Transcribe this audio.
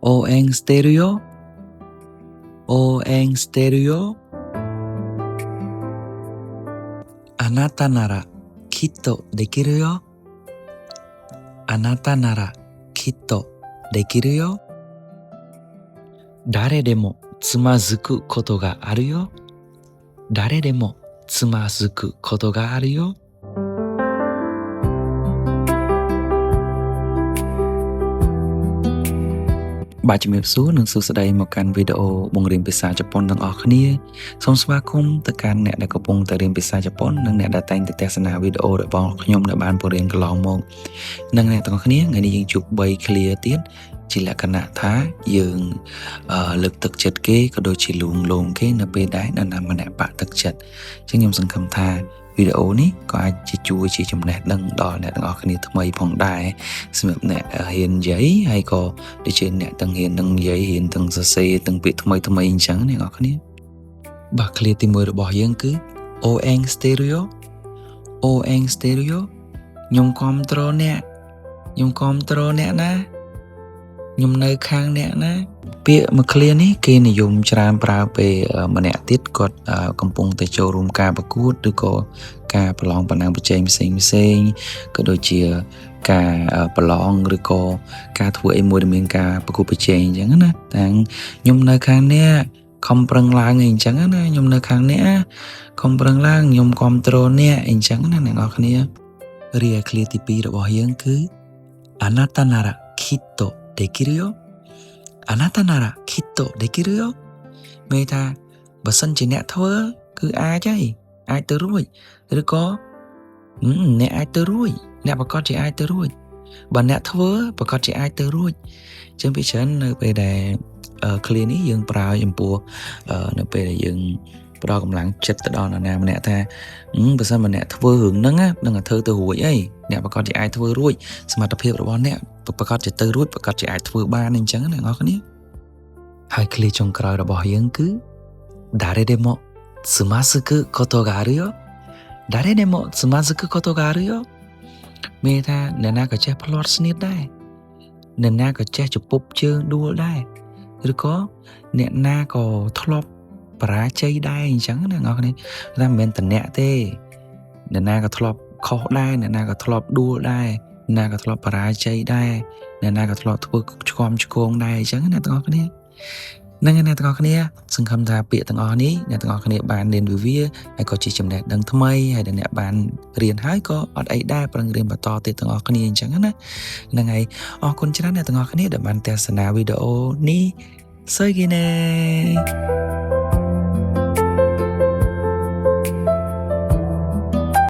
応援してるよ応援してるよあなたならきっとできるよあなたならきっとできるよ誰でもつまずくことがあるよ誰でもつまずくことがあるよបាទជំរាបសួរនិងសួស្តីមកកាន់វីដេអូបង្រៀនភាសាជប៉ុនទាំងអស់គ្នាសូមស្វាគមន៍ទៅកាន់អ្នកដែលកំពុងតែរៀនភាសាជប៉ុននិងអ្នកដែលតែងតែទស្សនាវីដេអូរបស់ខ្ញុំដែលបានបង្រៀនកន្លងមកនិងអ្នកទាំងអស់គ្នាថ្ងៃនេះយើងជួប3 clear ទៀតជាលក្ខណៈថាយើងលើកទឹកចិត្តគេក៏ដូចជាលួងលោមគេនៅពេលដែលនរណាម្នាក់បាក់ទឹកចិត្តអញ្ចឹងខ្ញុំសង្ឃឹមថាវីដេអូនេះក៏អាចជាជួយជាចំណេះដឹងដល់អ្នកទាំងអស់គ្នាថ្មីផងដែរសម្រាប់អ្នកហ៊ាននិយាយហើយក៏ដូចជាអ្នកទាំងហ៊ាននឹងនិយាយហ៊ានទាំងសរសេរទាំងពាក្យថ្មីអញ្ចឹងអ្នកទាំងអស់គ្នាបាទ clear ទី1របស់យើងគឺ ON stereo ON stereo ខ្ញុំគ្រប់គ្រងអ្នកខ្ញុំគ្រប់គ្រងអ្នកណាខ្ញុំនៅខាងអ្នកណាពាក្យមួយ clear នេះគេនិយមច្រើនប្រើពេលម្នាក់ទៀតគាត់កំពុងតែចូលរួមការប្រកួតឬក៏ការប្រឡងបណ្ណាំប្រជែងផ្សេងក៏ដូចជាការប្រឡងឬក៏ការធ្វើអីមួយដែលមានការប្រកួតប្រជែងអញ្ចឹងណាតាំងខ្ញុំនៅខាងអ្នកខំប្រឹងឡើងអីអញ្ចឹងណាខ្ញុំនៅខាងអ្នកខំប្រឹងឡើងខ្ញុំគ្រប់គ្រងអ្នកអីអញ្ចឹងណាអ្នកនរគ្នារីឯ clear ទី2របស់យើងគឺあなたならきっとできるよあなたならきっとできるよមានថាបើសិនជាអ្នកធ្វើគឺអាចហើយអាចទៅរួចឬក៏អ្នកអាចទៅរួចអ្នកប្រកាសជាអាចទៅរួចបើអ្នកធ្វើប្រកាសជាអាចទៅរួចអញ្ចឹងវាច្រើននៅពេលដែលclear នេះយើងប្រើចំពោះនៅពេលដែលយើងផ្ដល់កម្លាំងចិត្តទៅដល់នរណាម្នាក់ថាបើសិនម្នាក់ធ្វើរឿងហ្នឹងនឹងធ្វើទៅរួចអីអ្នកប្រកាសជាអាចធ្វើរួចសមត្ថភាពរបស់អ្នកប្រកាសជាទៅរួចប្រកាសជាអាចធ្វើបានអញ្ចឹងអ្នកនរគ្នាហើយ clear ចុងក្រោយរបស់យើងគឺ誰でもつまずくことがあるよ誰でもつまずくことがあるよមានថាអ្នកណាក៏ចេះផ្លាត់ស្នៀតដែរអ្នកណាក៏ចេះជពុបជើងដួលដែរឬក៏អ្នកណាក៏ធ្លាប់បរាជ័យដែរអញ្ចឹងណាអ្នកនរគ្នាតែមិនមែនតែអ្នកទេអ្នកណាក៏ធ្លាប់ខុសដែរអ្នកណាក៏ធ្លាប់ដួលដែរអ្នកណាក៏ធ្លាប់បរាជ័យដែរអ្នកណាក៏ធ្លាប់ធ្វើឆ្កងដែរអញ្ចឹងណាអ្នកនរគ្នានឹងអ្នកទាំងអស់គ្នាសង្ឃឹមថាពាក្យទាំងអស់នេះអ្នកទាំងអស់គ្នាបានរៀនវាហើយក៏ជាចំណេះដឹងថ្មីហើយដែលអ្នកបានរៀនហើយក៏អត់អីដែរប្រឹងរៀនបន្តទៀតទាំងអស់គ្នាអញ្ចឹងណាហ្នឹងហើយអរគុណច្រើនអ្នកទាំងអស់គ្នាដែលបានទស្សនាវីដេអូនេះសូយគីណេ